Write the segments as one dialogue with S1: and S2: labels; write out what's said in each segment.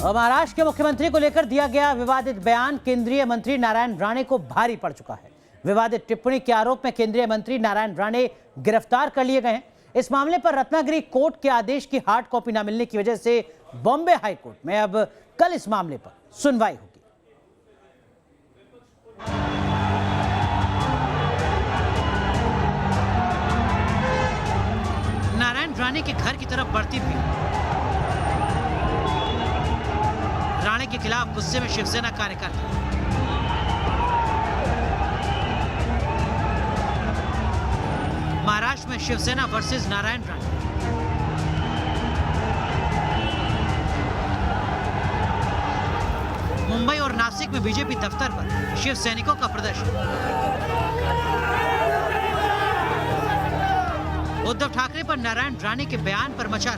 S1: और महाराष्ट्र के मुख्यमंत्री को लेकर दिया गया विवादित बयान केंद्रीय मंत्री नारायण राणे को भारी पड़ चुका है। विवादित टिप्पणी के आरोप में केंद्रीय मंत्री नारायण राणे गिरफ्तार कर लिए गए हैं। इस मामले पर रत्नागिरी कोर्ट के आदेश की हार्ड कॉपी न मिलने की वजह से बॉम्बे हाई कोर्ट में अब कल इस मामले पर सुनवाई होगी। नारायण राणे के घर की तरफ बढ़ती भीड़। राणे के खिलाफ गुस्से में शिवसेना कार्यकर्ता। महाराष्ट्र में शिवसेना वर्सेस नारायण राणे। मुंबई और नासिक में बीजेपी दफ्तर पर शिव सैनिकों का प्रदर्शन। उद्धव ठाकरे पर नारायण राणे के बयान पर मचा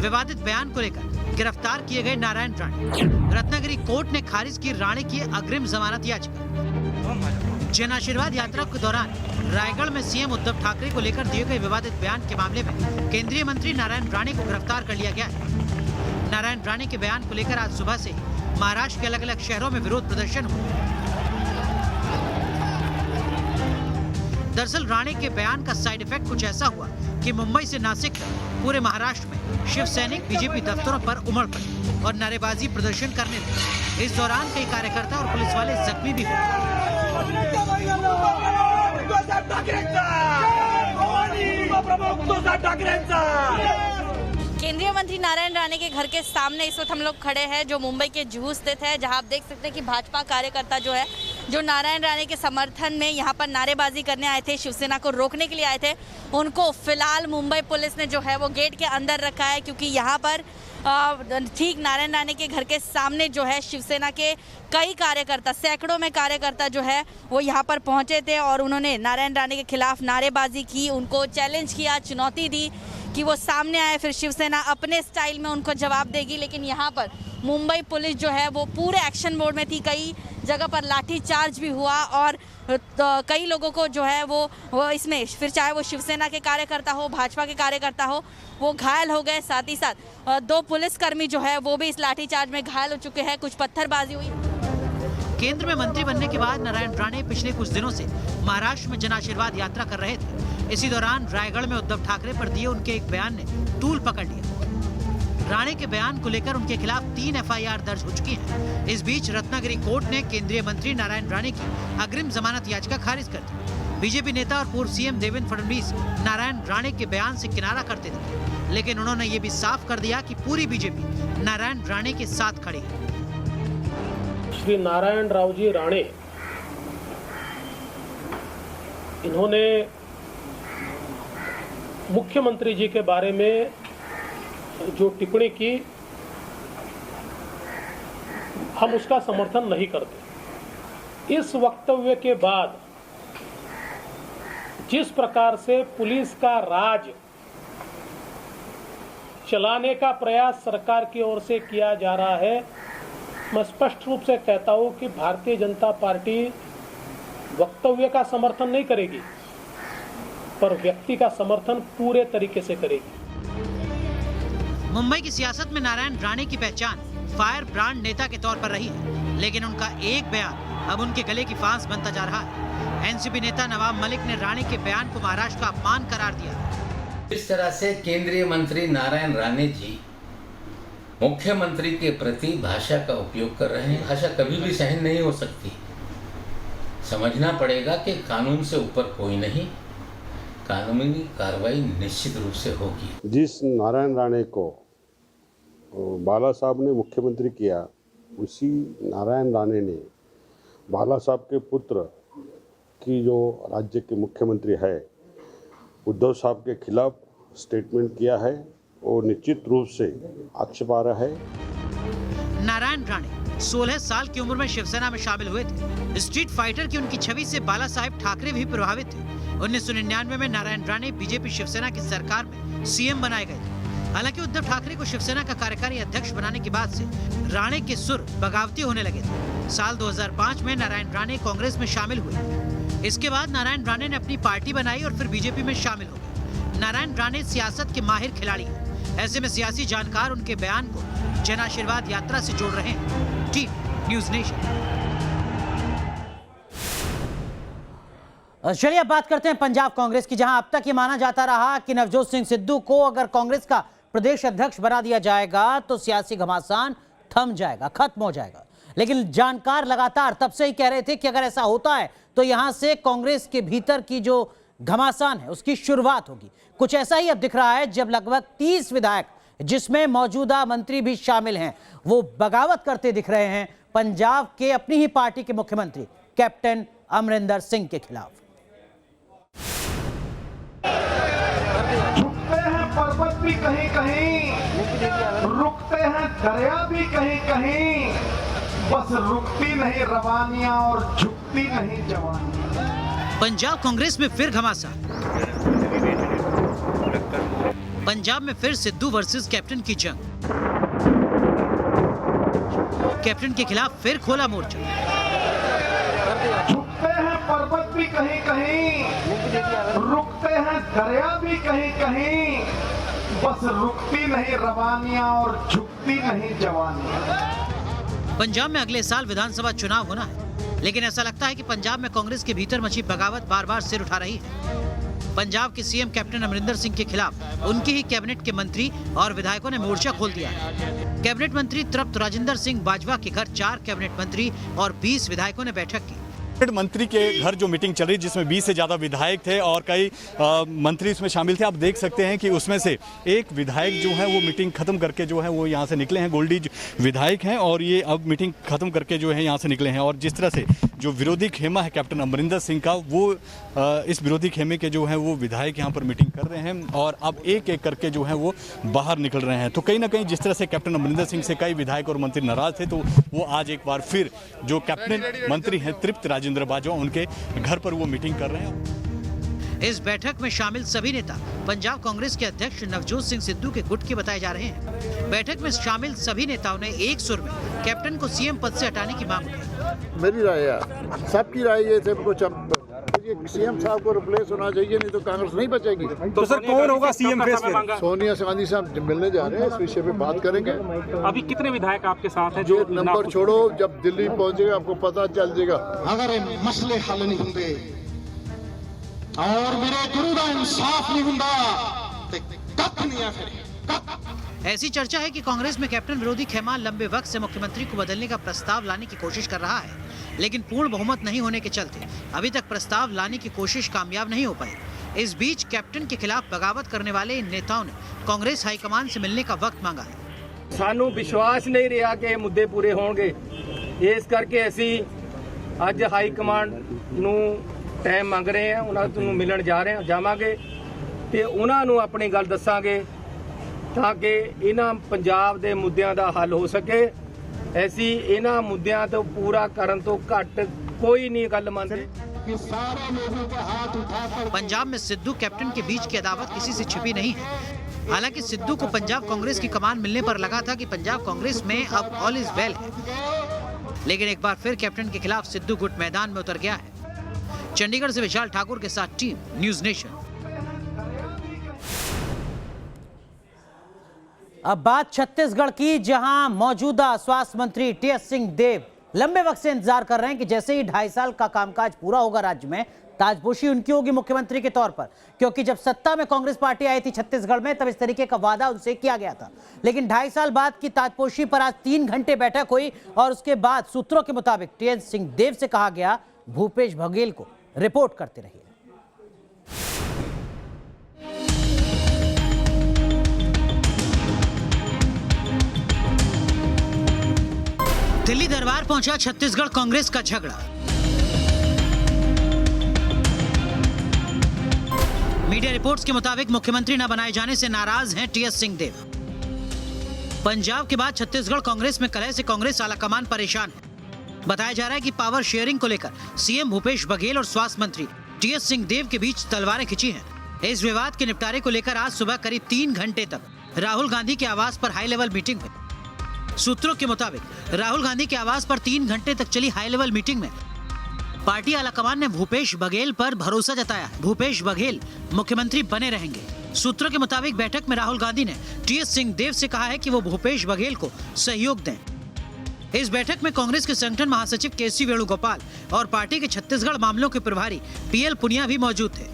S1: विवादित बयान को लेकर गिरफ्तार किए गए नारायण राणे। रत्नागिरी कोर्ट ने खारिज की राणे की अग्रिम जमानत याचिका। जन आशीर्वाद यात्रा के दौरान रायगढ़ में सीएम उद्धव ठाकरे को लेकर दिए गए विवादित बयान के मामले में केंद्रीय मंत्री नारायण राणे को गिरफ्तार कर लिया गया है। नारायण राणे के बयान को लेकर आज सुबह से महाराष्ट्र के अलग अलग शहरों में विरोध प्रदर्शन हुआ। दरअसल राणे के बयान का साइड इफेक्ट कुछ ऐसा हुआ कि मुंबई से नासिक तक पूरे महाराष्ट्र में शिव सैनिक बीजेपी दफ्तरों पर उमड़ पड़े और नारेबाजी प्रदर्शन करने लगे। इस दौरान कई कार्यकर्ता और पुलिस वाले जख्मी भी हुए।
S2: केंद्रीय मंत्री नारायण राणे के घर के सामने इस वक्त हम लोग खड़े हैं, जो मुंबई के जुहू स्थित है, जहां आप देख सकते हैं कि भाजपा कार्यकर्ता जो है, जो नारायण राणे के समर्थन में यहां पर नारेबाजी करने आए थे, शिवसेना को रोकने के लिए आए थे, उनको फिलहाल मुंबई पुलिस ने जो है वो गेट के अंदर रखा है, क्योंकि यहां पर ठीक नारायण राणे के घर के सामने जो है शिवसेना के कई कार्यकर्ता, सैकड़ों में कार्यकर्ता जो है वो यहाँ पर पहुँचे थे और उन्होंने नारायण राणे के खिलाफ नारेबाजी की, उनको चैलेंज किया, चुनौती दी कि वो सामने आए, फिर शिवसेना अपने स्टाइल में उनको जवाब देगी। लेकिन यहाँ पर मुंबई पुलिस जो है वो पूरे एक्शन मोड में थी। कई जगह पर लाठी चार्ज भी हुआ और कई लोगों को जो है वो इसमें, फिर चाहे वो शिवसेना के कार्यकर्ता हो, भाजपा के कार्यकर्ता हो, वो घायल हो गए। साथ ही साथ 2 पुलिसकर्मी जो है वो भी इस लाठी चार्ज में घायल हो चुके हैं। कुछ पत्थरबाजी हुई।
S1: केंद्र में मंत्री बनने के बाद नारायण राणे पिछले कुछ दिनों से महाराष्ट्र में जन आशीर्वाद यात्रा कर रहे थे। इसी दौरान रायगढ़ में उद्धव ठाकरे पर दिए उनके एक बयान ने तूल पकड़ लिया। राणे के बयान को लेकर उनके खिलाफ 3 एफआईआर दर्ज हो चुकी हैं। इस बीच रत्नागिरी कोर्ट ने केंद्रीय मंत्री नारायण राणे की अग्रिम जमानत याचिका खारिज कर दी। बीजेपी नेता और पूर्व सीएम देवेंद्र फडणवीस नारायण राणे के बयान से किनारा करते थे, लेकिन उन्होंने ये भी साफ कर दिया कि पूरी बीजेपी नारायण राणे के साथ खड़ी है।
S3: श्री नारायण रावजी राणे इन्होंने मुख्यमंत्री जी के बारे में जो टिप्पणी की, हम उसका समर्थन नहीं करते। इस वक्तव्य के बाद जिस प्रकार से पुलिस का राज चलाने का प्रयास सरकार की ओर से किया जा रहा है, मैं स्पष्ट रूप से कहता हूं कि भारतीय जनता पार्टी वक्तव्य का समर्थन नहीं करेगी, पर व्यक्ति का समर्थन पूरे तरीके से करेगी।
S1: मुंबई की सियासत में नारायण राणे की पहचान फायर ब्रांड नेता के तौर पर रही है, लेकिन उनका एक बयान अब उनके गले की फांस बनता जा रहा है। एनसीपी नेता नवाब मलिक ने राणे के बयान को महाराष्ट्र का अपमान करार दिया।
S4: इस तरह से केंद्रीय मंत्री नारायण राणे जी मुख्यमंत्री के प्रति भाषा का उपयोग कर रहे हैं। भाषा कभी भी सहन नहीं हो सकती। समझना पड़ेगा कि कानून से ऊपर कोई नहीं, कानूनी कार्रवाई निश्चित रूप से होगी।
S5: जिस नारायण राणे को बाला साहब ने मुख्यमंत्री किया, उसी नारायण राणे ने बाला साहब के पुत्र की जो राज्य के मुख्यमंत्री है उद्धव साहब के खिलाफ स्टेटमेंट किया है, वो निश्चित रूप से आक्षेपार्ह है।
S1: नारायण राणे 16 साल की उम्र में शिवसेना में शामिल हुए थे। स्ट्रीट फाइटर की उनकी छवि से बाला साहेब ठाकरे भी प्रभावित थे। 1999 में नारायण राणे बीजेपी शिवसेना की सरकार में सीएम बनाए गए थे। हालांकि उद्धव ठाकरे को शिवसेना का कार्यकारी अध्यक्ष बनाने के बाद से राणे के सुर बगावती होने लगे थे। साल 2005 में नारायण राणे कांग्रेस में शामिल हुए। इसके बाद नारायण राणे ने अपनी पार्टी बनाई और फिर बीजेपी में शामिल हो गए। नारायण राणे सियासत के माहिर खिलाड़ी हैं। ऐसे में सियासी जानकार उनके बयान को जन आशीर्वाद यात्रा से जोड़ रहे हैं। Team news nation.
S6: चलिए अब बात करते हैं पंजाब कांग्रेस की, जहां अब तक ये माना जाता रहा कि नवजोत सिंह सिद्धू को अगर कांग्रेस का प्रदेश अध्यक्ष बना दिया जाएगा तो सियासी घमासान थम जाएगा, खत्म हो जाएगा। लेकिन जानकार लगातार तब से ही कह रहे थे कि अगर ऐसा होता है तो यहां से कांग्रेस के भीतर की जो घमासान है उसकी शुरुआत होगी। कुछ ऐसा ही अब दिख रहा है जब लगभग 30 विधायक, जिसमें मौजूदा मंत्री भी शामिल हैं, वो बगावत करते दिख रहे हैं पंजाब के अपनी ही पार्टी के मुख्यमंत्री कैप्टन अमरिंदर सिंह के खिलाफ।
S7: झुकते हैं पर्वत भी कहीं कहीं, रुकते हैं दरिया भी कहीं कहीं, बस रुकती नहीं रवानियां और झुकती नहीं जवानियां।
S1: पंजाब कांग्रेस में फिर घमासान। पंजाब में फिर सिद्धू वर्सेस कैप्टन की जंग। कैप्टन के खिलाफ फिर खोला मोर्चा।
S7: झुकते हैं पर्वत भी कहीं कहीं, रुकते हैं दरिया भी कहीं कहीं, बस रुकती नहीं रवानियां और झुकती नहीं जवानियां।
S1: पंजाब में अगले साल विधानसभा चुनाव होना है, लेकिन ऐसा लगता है कि पंजाब में कांग्रेस के भीतर मची बगावत बार बार सिर उठा रही है। पंजाब के सीएम कैप्टन अमरिंदर सिंह के खिलाफ उनकी ही कैबिनेट के मंत्री और विधायकों ने मोर्चा खोल दिया है। कैबिनेट मंत्री तृप्त राजेंद्र सिंह बाजवा के घर 4 कैबिनेट मंत्री और 20 विधायकों ने बैठक की।
S8: मंत्री के घर जो मीटिंग चल रही जिसमें 20 से ज़्यादा विधायक थे और कई मंत्री इसमें शामिल थे। आप देख सकते हैं कि उसमें से एक विधायक जो है वो मीटिंग खत्म करके जो है वो यहाँ से निकले हैं। गोल्डी विधायक हैं और ये अब मीटिंग खत्म करके जो है यहाँ से निकले हैं। और जिस तरह से जो विरोधी खेमा है कैप्टन अमरिंदर सिंह का, वो इस विरोधी खेमे के जो है वो विधायक यहाँ पर मीटिंग कर रहे हैं और अब एक एक करके जो है वो बाहर निकल रहे हैं। तो कहीं ना कहीं जिस तरह से कैप्टन अमरिंदर सिंह से कई विधायक और मंत्री नाराज थे, तो वो आज एक बार फिर जो कैबिनेट मंत्री हैं तृप्त राजेंद्र बाजवा, उनके घर पर वो मीटिंग कर रहे हैं।
S1: इस बैठक में शामिल सभी नेता पंजाब कांग्रेस के अध्यक्ष नवजोत सिंह सिद्धू के गुट के बताए जा रहे हैं। बैठक में शामिल सभी नेताओं ने एक सुर में कैप्टन को सीएम पद से हटाने की मांग उठाई।
S9: मेरी राय है, सबकी राय ये थे कुछ सीएम साहब को रिप्लेस होना चाहिए, नहीं तो कांग्रेस नहीं बचेगी।
S10: तो सर कौन होगा सीएम फेस पे?
S9: सोनिया गांधी साहब मिलने जा रहे हैं, इस विषय पे बात करेंगे।
S10: अभी कितने विधायक आपके साथ हैं?
S9: जो नंबर छोड़ो, जब दिल्ली पहुंचेगा आपको पता चल जाएगा।
S11: अगर मसले हल नहीं होंगे और मेरे गुरु का इंसाफ नहीं होगा तो कख नहीं है फिर।
S1: ऐसी चर्चा है कि कांग्रेस में कैप्टन विरोधी खेमा लंबे वक्त से मुख्यमंत्री को बदलने का प्रस्ताव लाने की कोशिश कर रहा है, लेकिन पूर्ण बहुमत नहीं होने के चलते अभी तक प्रस्ताव लाने की कोशिश कामयाब नहीं हो पाई। इस बीच कैप्टन के खिलाफ बगावत करने वाले इन नेताओं ने कांग्रेस हाईकमान से मिलने का वक्त मांगा है।
S12: सानू विश्वास नहीं रहा कि मुद्दे पूरे होंगे, इस करके असी अज हाईकमान नू टाइम मंग रहे हैं, उन्होंने मिलन जा रहे हैं, जावांगे ते उन्होंने अपनी गल दसांगे ताकि इन्हां पंजाब दे मुद्दों का हल हो सके। ऐसी इन्हां मुद्दों तो पूरा करन तो घट कोई नहीं गल मनदे।
S1: पंजाब में सिद्धू कैप्टन के बीच की अदावत किसी से छिपी नहीं है। हालांकि सिद्धू को पंजाब कांग्रेस की कमान मिलने पर लगा था कि पंजाब कांग्रेस में अब ऑल इज वेल है, लेकिन एक बार फिर कैप्टन के खिलाफ सिद्धू गुट मैदान में उतर गया है। चंडीगढ़ से विशाल ठाकुर के साथ टीम न्यूज नेशन।
S6: अब बात छत्तीसगढ़ की, जहां मौजूदा स्वास्थ्य मंत्री टीएस सिंह देव लंबे वक्त से इंतजार कर रहे हैं कि जैसे ही 2.5 साल का कामकाज पूरा होगा राज्य में, ताजपोशी उनकी होगी मुख्यमंत्री के तौर पर। क्योंकि जब सत्ता में कांग्रेस पार्टी आई थी छत्तीसगढ़ में, तब इस तरीके का वादा उनसे किया गया था। लेकिन 2.5 साल बाद की ताजपोशी पर आज 3 घंटे बैठक हुई और उसके बाद सूत्रों के मुताबिक टीएस सिंह देव से कहा गया भूपेश बघेल को रिपोर्ट करते रहिए।
S1: दिल्ली दरबार पहुंचा छत्तीसगढ़ कांग्रेस का झगड़ा। मीडिया रिपोर्ट्स के मुताबिक मुख्यमंत्री न बनाए जाने से नाराज हैं टीएस सिंह देव। पंजाब के बाद छत्तीसगढ़ कांग्रेस में कलह से कांग्रेस आलाकमान परेशान है। बताया जा रहा है कि पावर शेयरिंग को लेकर सीएम भूपेश बघेल और स्वास्थ्य मंत्री टीएस सिंह देव के बीच तलवारें खिंची हैं। इस विवाद के निपटारे को लेकर आज सुबह करीब 3 घंटे तक राहुल गांधी के आवास पर हाई लेवल मीटिंग हुई। सूत्रों के मुताबिक राहुल गांधी के आवास पर 3 घंटे तक चली हाई लेवल मीटिंग में पार्टी आलाकमान ने भूपेश बघेल पर भरोसा जताया। भूपेश बघेल मुख्यमंत्री बने रहेंगे। सूत्रों के मुताबिक बैठक में राहुल गांधी ने टीएस सिंहदेव से कहा है कि वो भूपेश बघेल को सहयोग दें। इस बैठक में कांग्रेस के संगठन महासचिव केसी वेणुगोपाल और पार्टी के छत्तीसगढ़ मामलों के प्रभारी पीएल पुनिया भी मौजूद थे।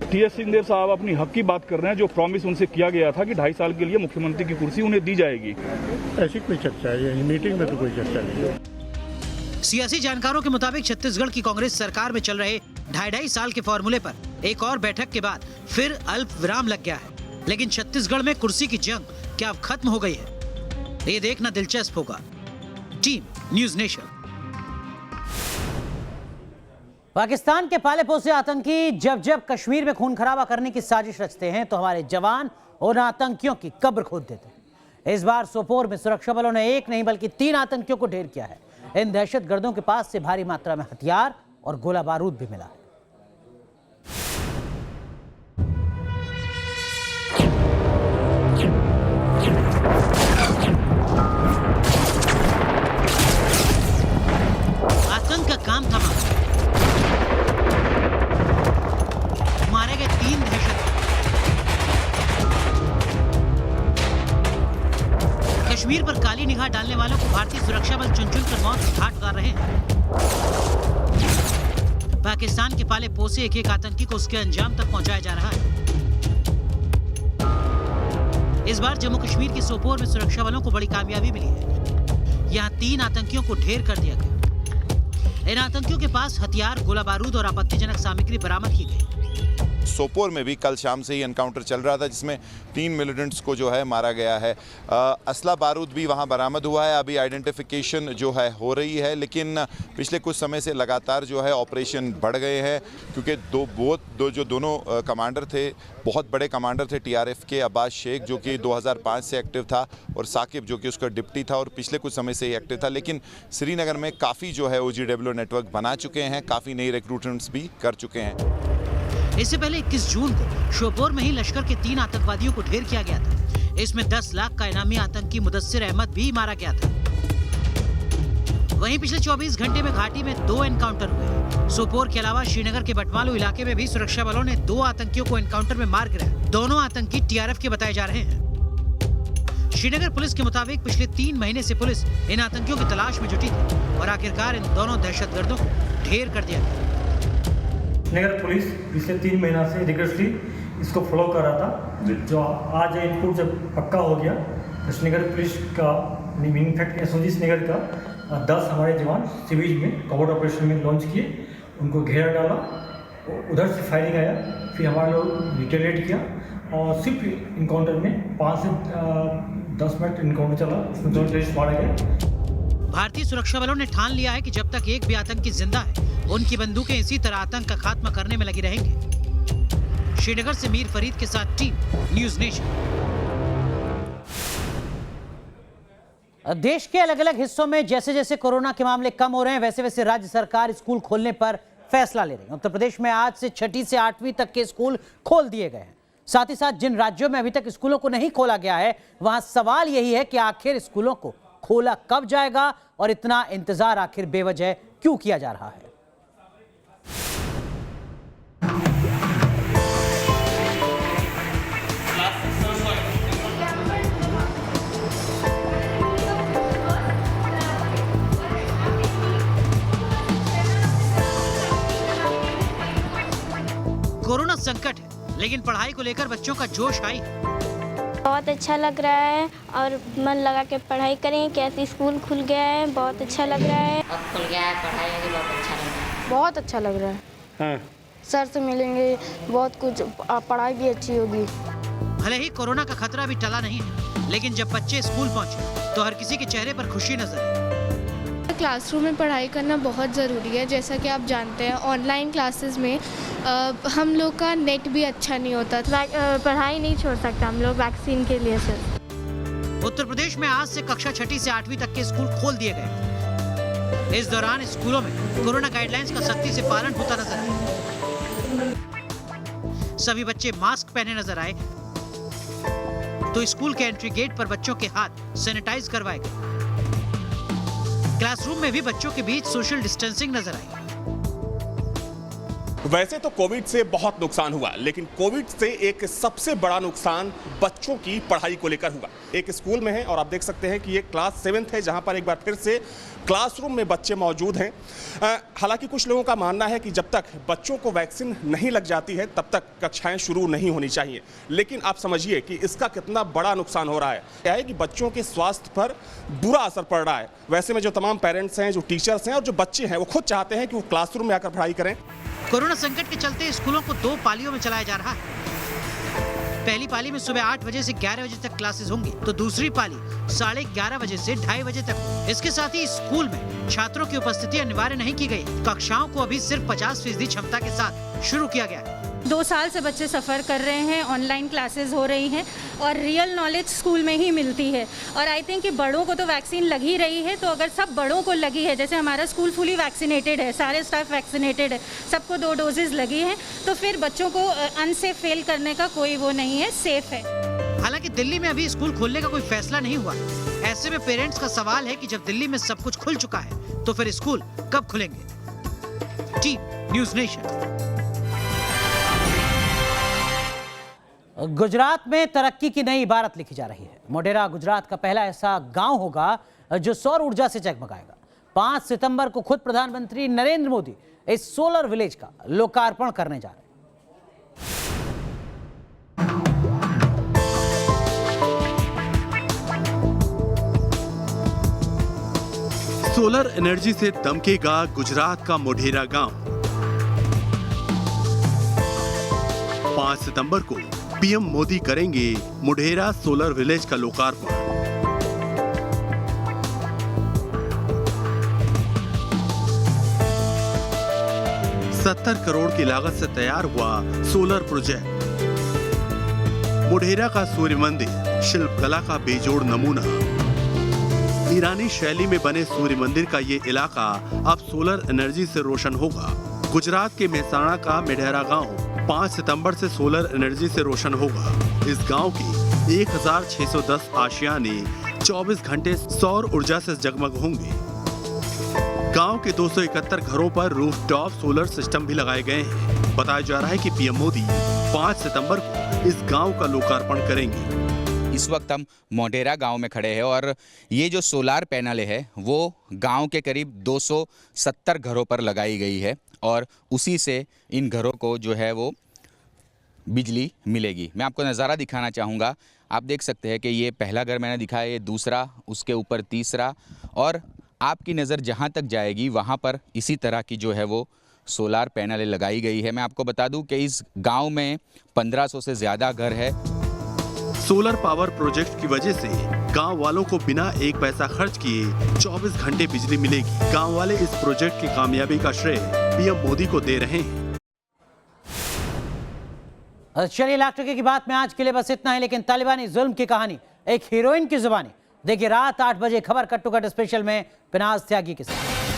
S8: टीएस सिंहदेव साहब अपनी हक की बात कर रहे हैं। जो प्रॉमिस उनसे किया गया था कि 2.5 साल के लिए मुख्यमंत्री की कुर्सी उन्हें दी जाएगी,
S9: ऐसी कोई चर्चा है? मीटिंग में तो कोई चर्चा नहीं है।
S1: सियासी जानकारों के मुताबिक छत्तीसगढ़ की कांग्रेस सरकार में चल रहे 2.5 साल के फॉर्मूले पर एक और बैठक के बाद फिर अल्प विराम लग गया है। लेकिन छत्तीसगढ़ में कुर्सी की जंग क्या अब खत्म हो गई है? ये देखना दिलचस्प होगा। Team news nation.
S6: पाकिस्तान के पाले पोसे आतंकी जब जब कश्मीर में खून खराबा करने की साजिश रचते हैं तो हमारे जवान उन आतंकियों की कब्र खोद देते हैं। इस बार सोपोर में सुरक्षा बलों ने एक नहीं बल्कि 3 आतंकियों को ढेर किया है। इन दहशतगर्दों के पास से भारी मात्रा में हथियार और गोला बारूद भी मिला है।
S1: आतंक का काम थमा, मारे गए 3 दहशतगर्द। कश्मीर पर काली निगाह डालने वालों को भारतीय सुरक्षा बल चुन चुन कर मौत के घाट उतार रहे हैं। पाकिस्तान के पाले पोसे एक आतंकी को उसके अंजाम तक पहुंचाया जा रहा है। इस बार जम्मू कश्मीर के सोपोर में सुरक्षा बलों को बड़ी कामयाबी मिली है। यहाँ 3 आतंकियों को ढेर कर दिया गया। इन आतंकियों के पास हथियार, गोला बारूद और आपत्तिजनक सामग्री बरामद की गई।
S13: सोपोर में भी कल शाम से ही एनकाउंटर चल रहा था जिसमें 3 मिलिटेंट्स को जो है मारा गया है। असला बारूद भी वहां बरामद हुआ है। अभी आइडेंटिफिकेशन जो है हो रही है, लेकिन पिछले कुछ समय से लगातार जो है ऑपरेशन बढ़ गए हैं क्योंकि जो दोनों कमांडर थे, बहुत बड़े कमांडर थे टीआरएफ के, अब्बास शेख जो कि 2005 से एक्टिव था और साकिब जो कि उसका डिप्टी था और पिछले कुछ समय से ही एक्टिव था, लेकिन श्रीनगर में काफ़ी जो है OGW नेटवर्क बना चुके हैं, काफ़ी नई रिक्रूटमेंट्स भी कर चुके हैं।
S1: इससे पहले 21 जून को शोपोर में ही लश्कर के 3 आतंकवादियों को ढेर किया गया था। इसमें 10 लाख का इनामी आतंकी मुदस्सिर अहमद भी मारा गया था। वहीं पिछले 24 घंटे में घाटी में 2 एनकाउंटर हुए। सोपोर के अलावा श्रीनगर के बटमालू इलाके में भी सुरक्षा बलों ने 2 आतंकियों को एनकाउंटर में मार गिराया। दोनों आतंकी टीआरएफ के बताए जा रहे हैं। श्रीनगर पुलिस के मुताबिक पिछले 3 महीने से पुलिस इन आतंकियों की तलाश में जुटी थी और आखिरकार इन दोनों दहशतगर्दों को ढेर कर दिया गया।
S14: श्रीनगर पुलिस पिछले 3 महीना से रिगरसली इसको फॉलो कर रहा था। जो आज इनपुट जब पक्का हो गया तो श्रीनगर पुलिस का इनफैक्ट एसओजी श्रीनगर का 10 हमारे जवान सिविल में कवर्ड ऑपरेशन में लॉन्च किए, उनको घेरा डाला, उधर से फायरिंग आया, फिर हमारे लोग रिटेलिएट किया और सिर्फ इनकाउंटर में 5 से 10 मिनट इनकाउंटर चला, उसमें 2 टेररिस्ट मारे गए।
S1: भारतीय सुरक्षा बलों ने ठान लिया है कि जब तक एक भी आतंकी जिंदा है उनकी बंदूकें इसी तरह आतंक का खात्मा करने में लगी रहेंगी। श्रीनगर से मीर फरीद के साथ टीम न्यूज़ नेशन।
S6: देश के अलग अलग हिस्सों में जैसे जैसे कोरोना के मामले कम हो रहे हैं वैसे वैसे राज्य सरकार स्कूल खोलने पर फैसला ले रही है। उत्तर प्रदेश में आज से 6ठी से 8वीं तक के स्कूल खोल दिए गए हैं। साथ ही साथ जिन राज्यों में अभी तक स्कूलों को नहीं खोला गया है वहां सवाल यही है कि आखिर स्कूलों को खोला कब जाएगा और इतना इंतजार आखिर बेवजह क्यों किया जा रहा है।
S1: कोरोना संकट है लेकिन पढ़ाई को लेकर बच्चों का जोश हाई है।
S15: बहुत अच्छा लग रहा है और मन लगा के पढ़ाई करें। कैसे स्कूल खुल गया है, बहुत अच्छा लग रहा है।
S16: अब खुल गया है, पढ़ाई होगी, बहुत अच्छा लग रहा है।
S15: बहुत अच्छा लग रहा है।
S16: हाँ।
S15: सर से मिलेंगे, बहुत कुछ, पढ़ाई भी अच्छी होगी।
S1: भले ही कोरोना का खतरा भी टला नहीं है लेकिन जब बच्चे स्कूल पहुंचे तो हर किसी के चेहरे पर खुशी नजर आई।
S17: क्लासरूम में पढ़ाई करना बहुत ज़रूरी है। जैसा कि आप जानते हैं ऑनलाइन क्लासेस में हम लोग का नेट भी अच्छा नहीं होता।
S15: पढ़ाई नहीं छोड़ सकता हम लोग वैक्सीन के लिए सर।
S1: उत्तर प्रदेश में आज से कक्षा 6ठी से 8वीं तक के स्कूल खोल दिए गए। इस दौरान स्कूलों में कोरोना गाइडलाइंस का सख्ती से पालन होता नजर आया। सभी बच्चे मास्क पहने नजर आए तो स्कूल के एंट्री गेट पर बच्चों के हाथ सैनिटाइज करवाए गए। क्लासरूम में भी बच्चों के बीच सोशल डिस्टेंसिंग नजर आई।
S18: वैसे तो कोविड से बहुत नुकसान हुआ, लेकिन कोविड से एक सबसे बड़ा नुकसान बच्चों की पढ़ाई को लेकर हुआ। एक स्कूल में है और आप देख सकते हैं कि ये क्लास 7th है, जहां पर एक बार फिर से क्लासरूम में बच्चे मौजूद हैं। हालांकि कुछ लोगों का मानना है कि जब तक बच्चों को वैक्सीन नहीं लग जाती है तब तक कक्षाएं शुरू नहीं होनी चाहिए, लेकिन आप समझिए कि इसका कितना बड़ा नुकसान हो रहा है। क्या है कि बच्चों के स्वास्थ्य पर बुरा असर पड़ रहा है। वैसे में जो तमाम पेरेंट्स हैं, जो टीचर्स हैं और जो बच्चे हैं, वो खुद चाहते हैं कि वो क्लासरूम में आकर पढ़ाई करें।
S1: कोरोना संकट के चलते स्कूलों को 2 पालियों में चलाया जा रहा है। पहली पाली में सुबह 8 बजे से 11 बजे तक क्लासेस होंगी, तो दूसरी पाली 11:30 बजे से 2:30 बजे तक। इसके साथ ही स्कूल में छात्रों की उपस्थिति अनिवार्य नहीं की गई। कक्षाओं को अभी सिर्फ 50% क्षमता के साथ शुरू किया गया है।
S19: 2 साल से बच्चे सफ़र कर रहे हैं, ऑनलाइन क्लासेस हो रही हैं और रियल नॉलेज स्कूल में ही मिलती है। और आई थिंक कि बड़ों को तो वैक्सीन लग ही रही है, तो अगर सब बड़ों को लगी है, जैसे हमारा स्कूल फुली वैक्सीनेटेड है, सारे स्टाफ वैक्सीनेटेड है, सबको 2 डोजेज लगी हैं, तो फिर बच्चों को अनसेफ फेल करने का कोई वो नहीं है, सेफ है।
S1: हालांकि दिल्ली में अभी स्कूल खोलने का कोई फैसला नहीं हुआ। ऐसे में पेरेंट्स का सवाल है कि जब दिल्ली में सब कुछ खुल चुका है तो फिर स्कूल कब खुलेंगे। Team news nation.
S6: गुजरात में तरक्की की नई इबारत लिखी जा रही है। मोढेरा गुजरात का पहला ऐसा गांव होगा जो सौर ऊर्जा से जगमगाएगा। 5 सितंबर को खुद प्रधानमंत्री नरेंद्र मोदी इस सोलर विलेज का लोकार्पण करने जा रहे हैं।
S20: सोलर एनर्जी से दमकेगा गुजरात का मोढेरा गांव। 5 सितंबर को पीएम मोदी करेंगे मोढेरा सोलर विलेज का लोकार्पण। $70 करोड़ की लागत से तैयार हुआ सोलर प्रोजेक्ट। मोढेरा का सूर्य मंदिर शिल्प कला का बेजोड़ नमूना। ईरानी शैली में बने सूर्य मंदिर का ये इलाका अब सोलर एनर्जी से रोशन होगा। गुजरात के मेहसाणा का मोढेरा गांव 5 सितंबर से सोलर एनर्जी से रोशन होगा। इस गांव की 1610 आशियाने 24 घंटे सौर ऊर्जा से जगमग होंगे। गांव के 271 घरों पर रूफटॉप सोलर सिस्टम भी लगाए गए हैं। बताया जा रहा है कि पीएम मोदी 5 सितंबर को इस गांव का लोकार्पण करेंगे।
S21: इस वक्त हम मोढेरा गांव में खड़े हैं और ये जो सोलार पैनल है वो गांव के करीब 270 घरों पर लगाई गई है और उसी से इन घरों को जो है वो बिजली मिलेगी। मैं आपको नज़ारा दिखाना चाहूँगा। आप देख सकते हैं कि ये पहला घर मैंने दिखाया, ये दूसरा, उसके ऊपर तीसरा, और आपकी नज़र जहाँ तक जाएगी वहाँ पर इसी तरह की जो है वो सोलार पैनलें लगाई गई है। मैं आपको बता दूं कि इस गांव में 1500 से ज़्यादा घर है।
S20: सोलर पावर प्रोजेक्ट की वजह से गांव वालों को बिना एक पैसा खर्च किए 24 घंटे बिजली मिलेगी। गांव वाले इस प्रोजेक्ट की कामयाबी का श्रेय पीएम मोदी को दे रहे हैं।
S6: चलिए लाख टके की बात में आज के लिए बस इतना है, लेकिन तालिबानी जुल्म की कहानी एक हीरोइन की जुबानी देखिए रात 8 बजे खबर कट टू कट स्पेशल में पिनाज त्यागी के साथ।